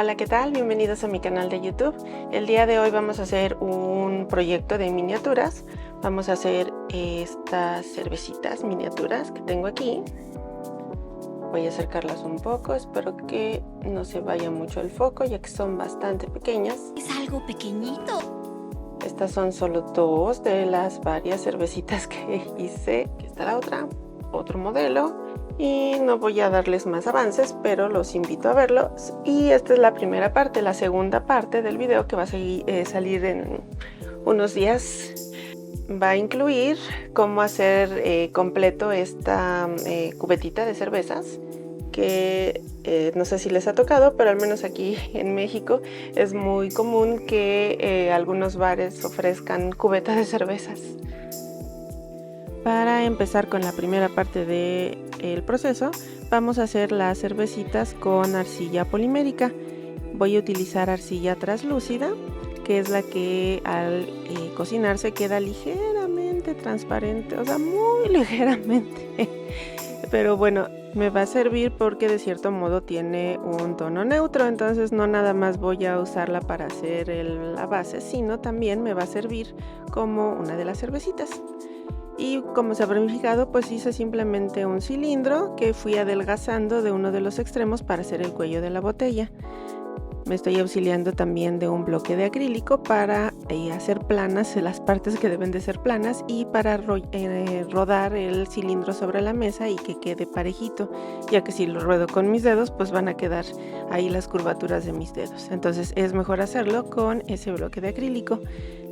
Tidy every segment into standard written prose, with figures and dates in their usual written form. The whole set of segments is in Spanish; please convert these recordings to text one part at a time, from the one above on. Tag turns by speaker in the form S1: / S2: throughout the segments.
S1: Hola, ¿qué tal? Bienvenidos a mi canal de YouTube. El día de hoy vamos a hacer un proyecto de miniaturas. Vamos a hacer estas cervecitas miniaturas que tengo aquí. Voy a acercarlas un poco, espero que no se vaya mucho el foco ya que son bastante pequeñas.
S2: Es algo pequeñito.
S1: Estas son solo dos de las varias cervecitas que hice. Aquí está la otra, otro modelo. Y no voy a darles más avances, pero los invito a verlos. Y esta es la primera parte. La segunda parte del video, que va a salir en unos días, va a incluir cómo hacer completo esta cubetita de cervezas, que no sé si les ha tocado, pero al menos aquí en México es muy común que algunos bares ofrezcan cubetas de cervezas. Para empezar con la primera parte del proceso, vamos a hacer las cervecitas con arcilla polimérica. Voy a utilizar arcilla translúcida, que es la que al cocinarse queda ligeramente transparente, o sea, muy ligeramente. Pero bueno, me va a servir porque de cierto modo tiene un tono neutro, entonces no nada más voy a usarla para hacer la base, sino también me va a servir como una de las cervecitas. Y como se habrán fijado, pues hice simplemente un cilindro que fui adelgazando de uno de los extremos para hacer el cuello de la botella. Me estoy auxiliando también de un bloque de acrílico para hacer planas las partes que deben de ser planas y para rodar el cilindro sobre la mesa y que quede parejito, ya que si lo ruedo con mis dedos pues van a quedar ahí las curvaturas de mis dedos. Entonces es mejor hacerlo con ese bloque de acrílico.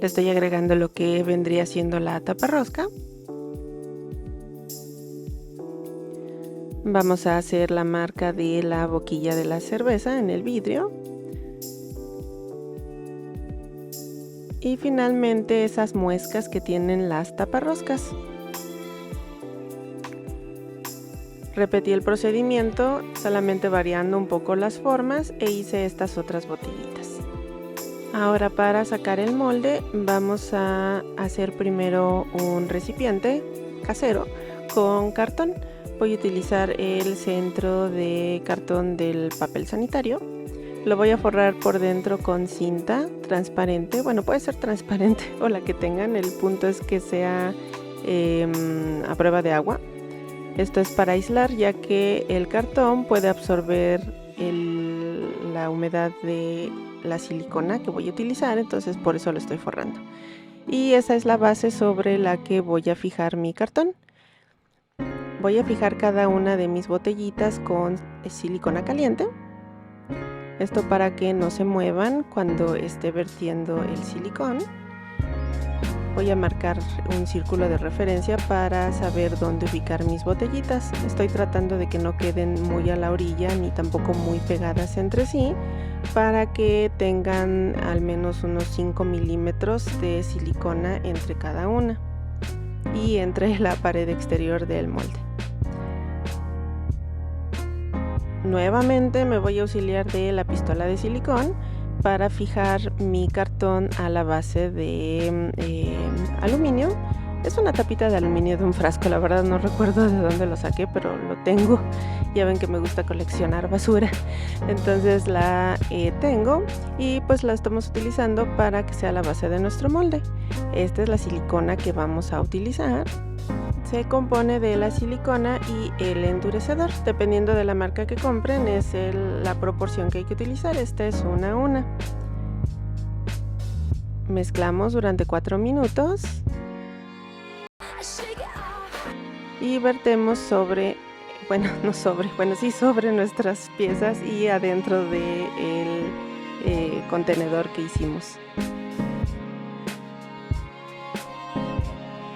S1: Le estoy agregando lo que vendría siendo la taparrosca. Vamos a hacer la marca de la boquilla de la cerveza en el vidrio. Y finalmente esas muescas que tienen las taparroscas. Repetí el procedimiento solamente variando un poco las formas e hice estas otras botellitas. Ahora, para sacar el molde vamos a hacer primero un recipiente casero con cartón. Voy a utilizar el centro de cartón del papel sanitario. Lo voy a forrar por dentro con cinta transparente. Bueno, puede ser transparente o la que tengan. El punto es que sea a prueba de agua. Esto es para aislar, ya que el cartón puede absorber la humedad de la silicona que voy a utilizar. Entonces por eso lo estoy forrando. Y esa es la base sobre la que voy a fijar mi cartón. Voy a fijar cada una de mis botellitas con silicona caliente. Esto para que no se muevan cuando esté vertiendo el silicón. Voy a marcar un círculo de referencia para saber dónde ubicar mis botellitas. Estoy tratando de que no queden muy a la orilla ni tampoco muy pegadas entre sí, para que tengan al menos unos 5 milímetros de silicona entre cada una y entre la pared exterior del molde. Nuevamente me voy a auxiliar de la pistola de silicón para fijar mi cartón a la base de aluminio. Es una tapita de aluminio de un frasco, la verdad no recuerdo de dónde lo saqué, pero lo tengo. Ya ven que me gusta coleccionar basura, entonces la tengo y pues la estamos utilizando para que sea la base de nuestro molde. Esta es la silicona que vamos a utilizar. Se compone de la silicona y el endurecedor. Dependiendo de la marca que compren es la proporción que hay que utilizar. Esta es 1 a 1. Mezclamos durante 4 minutos y vertemos sobre nuestras piezas y adentro del contenedor que hicimos.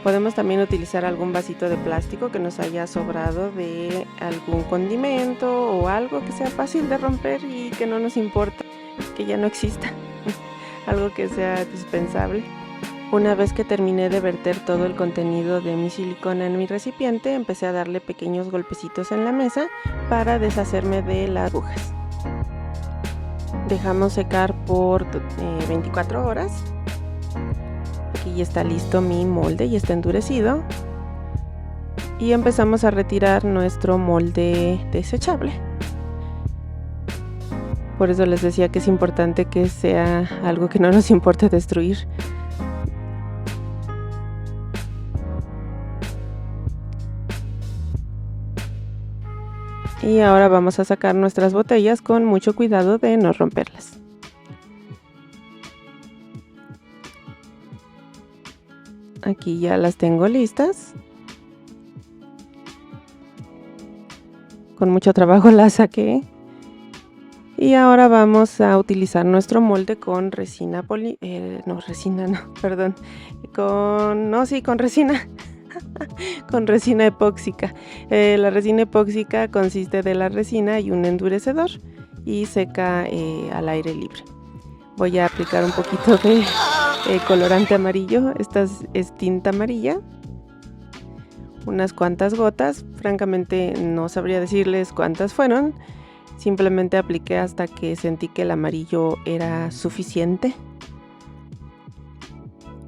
S1: Podemos también utilizar algún vasito de plástico que nos haya sobrado de algún condimento o algo que sea fácil de romper y que no nos importa que ya no exista, algo que sea dispensable. Una vez que terminé de verter todo el contenido de mi silicona en mi recipiente, empecé a darle pequeños golpecitos en la mesa para deshacerme de las agujas. Dejamos secar por 24 horas. Aquí ya está listo mi molde y está endurecido. Y empezamos a retirar nuestro molde desechable. Por eso les decía que es importante que sea algo que no nos importe destruir. Y ahora vamos a sacar nuestras botellas con mucho cuidado de no romperlas. Aquí ya las tengo listas. Con mucho trabajo las saqué. Y ahora vamos a utilizar nuestro molde con resina con resina epóxica. La resina epóxica consiste de la resina y un endurecedor y seca al aire libre. Voy a aplicar un poquito de colorante amarillo. Esta es tinta amarilla. Unas cuantas gotas. Francamente no sabría decirles cuántas fueron. Simplemente apliqué hasta que sentí que el amarillo era suficiente.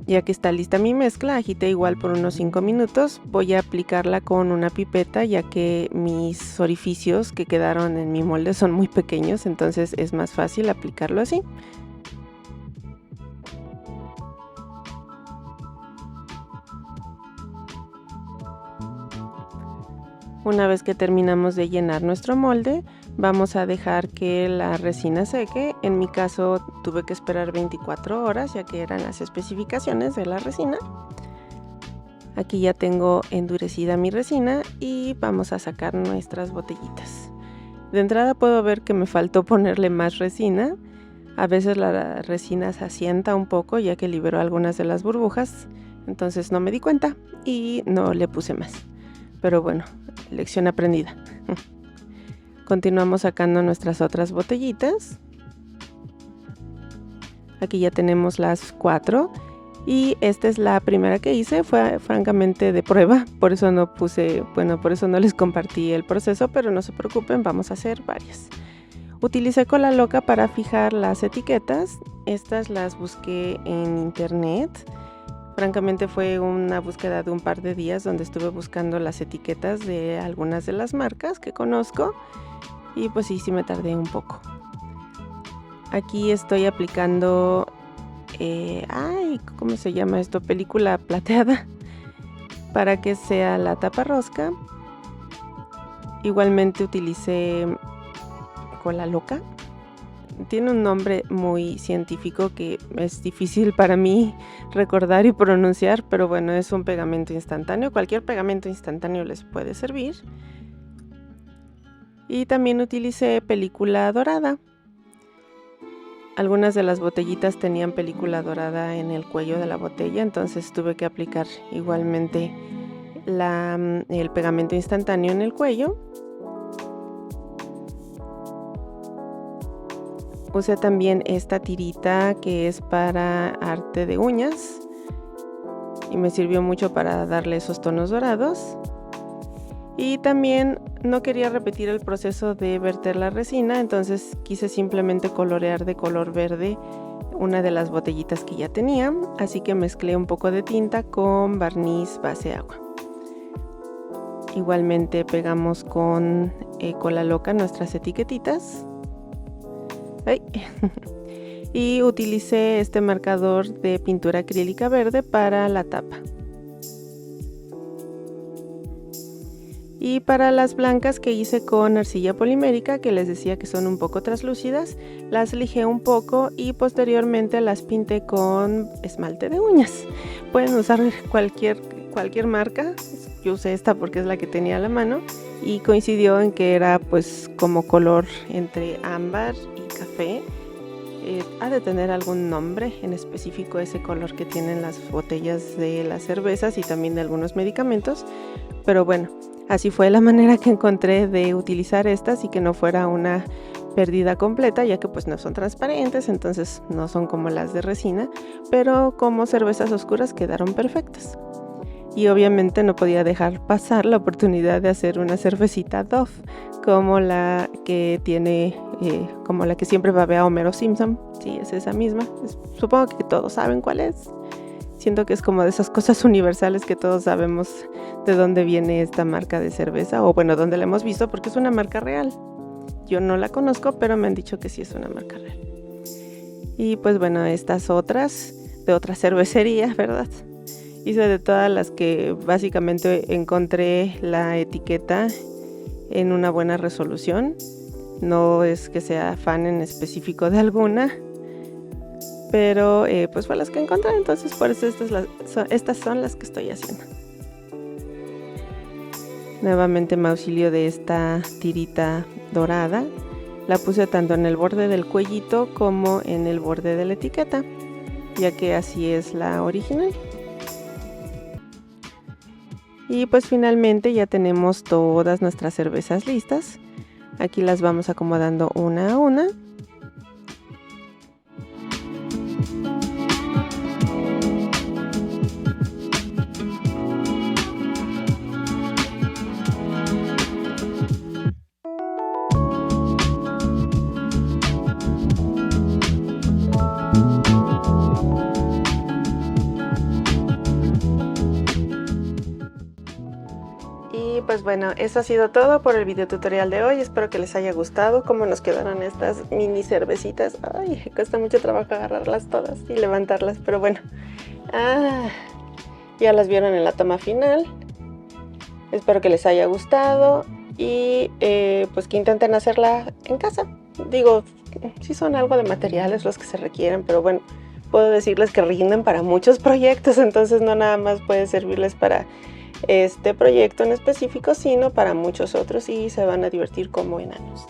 S1: Ya que está lista mi mezcla, agité igual por unos 5 minutos. Voy a aplicarla con una pipeta, ya que mis orificios que quedaron en mi molde son muy pequeños, entonces es más fácil aplicarlo así. Una vez que terminamos de llenar nuestro molde, vamos a dejar que la resina seque. En mi caso tuve que esperar 24 horas, ya que eran las especificaciones de la resina. Aquí ya tengo endurecida mi resina y vamos a sacar nuestras botellitas. De entrada puedo ver que me faltó ponerle más resina. A veces la resina se asienta un poco, ya que liberó algunas de las burbujas, entonces no me di cuenta y no le puse más. Pero bueno, lección aprendida. Continuamos sacando nuestras otras botellitas. Aquí ya tenemos las 4 y esta es la primera que hice. Fue francamente de prueba, por eso no les compartí el proceso, pero no se preocupen, vamos a hacer varias. Utilicé cola loca para fijar las etiquetas. Estas las busqué en internet. Francamente fue una búsqueda de un par de días donde estuve buscando las etiquetas de algunas de las marcas que conozco y pues sí me tardé un poco. Aquí estoy aplicando, ¿cómo se llama esto? Película plateada para que sea la tapa rosca. Igualmente utilicé cola loca. Tiene un nombre muy científico que es difícil para mí recordar y pronunciar, pero bueno, es un pegamento instantáneo. Cualquier pegamento instantáneo les puede servir. Y también utilicé película dorada. Algunas de las botellitas tenían película dorada en el cuello de la botella, entonces tuve que aplicar igualmente el pegamento instantáneo en el cuello. Usé también esta tirita que es para arte de uñas y me sirvió mucho para darle esos tonos dorados. Y también no quería repetir el proceso de verter la resina, entonces quise simplemente colorear de color verde una de las botellitas que ya tenía, así que mezclé un poco de tinta con barniz base agua. Igualmente pegamos con cola loca nuestras etiquetitas. Y utilicé este marcador de pintura acrílica verde para la tapa. Y para las blancas que hice con arcilla polimérica, que les decía que son un poco translúcidas, las lijé un poco y posteriormente las pinté con esmalte de uñas. Pueden usar cualquier marca. Yo usé esta porque es la que tenía a la mano y coincidió en que era pues como color entre ámbar y café. Ha de tener algún nombre en específico ese color que tienen las botellas de las cervezas y también de algunos medicamentos, pero bueno, así fue la manera que encontré de utilizar estas y que no fuera una pérdida completa, ya que pues no son transparentes, entonces no son como las de resina, pero como cervezas oscuras quedaron perfectas. Y obviamente no podía dejar pasar la oportunidad de hacer una cervecita Dove, como la que tiene, como la que siempre babea Homero Simpson. Sí, es esa misma. Supongo que todos saben cuál es. Siento que es como de esas cosas universales que todos sabemos de dónde viene esta marca de cerveza, o bueno, dónde la hemos visto, porque es una marca real. yo no la conozco, pero me han dicho que sí es una marca real. Y pues bueno, estas otras, de otra cervecería, ¿verdad? Hice de todas las que básicamente encontré la etiqueta en una buena resolución. No es que sea fan en específico de alguna, pero pues fue las que encontré, entonces por eso estas son las que estoy haciendo. Nuevamente me auxilio de esta tirita dorada. La puse tanto en el borde del cuellito como en el borde de la etiqueta, ya que así es la original. Y pues finalmente ya tenemos todas nuestras cervezas listas. Aquí las vamos acomodando una a una. Y pues bueno, eso ha sido todo por el video tutorial de hoy. Espero que les haya gustado cómo nos quedaron estas mini cervecitas. Ay, cuesta mucho trabajo agarrarlas todas y levantarlas, pero bueno. Ya las vieron en la toma final. Espero que les haya gustado y pues que intenten hacerla en casa. Digo, sí son algo de materiales los que se requieren, pero bueno, puedo decirles que rinden para muchos proyectos, entonces no nada más puede servirles para este proyecto en específico, sino para muchos otros y se van a divertir como enanos.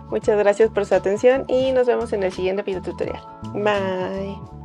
S1: Muchas gracias por su atención y nos vemos en el siguiente video tutorial. Bye.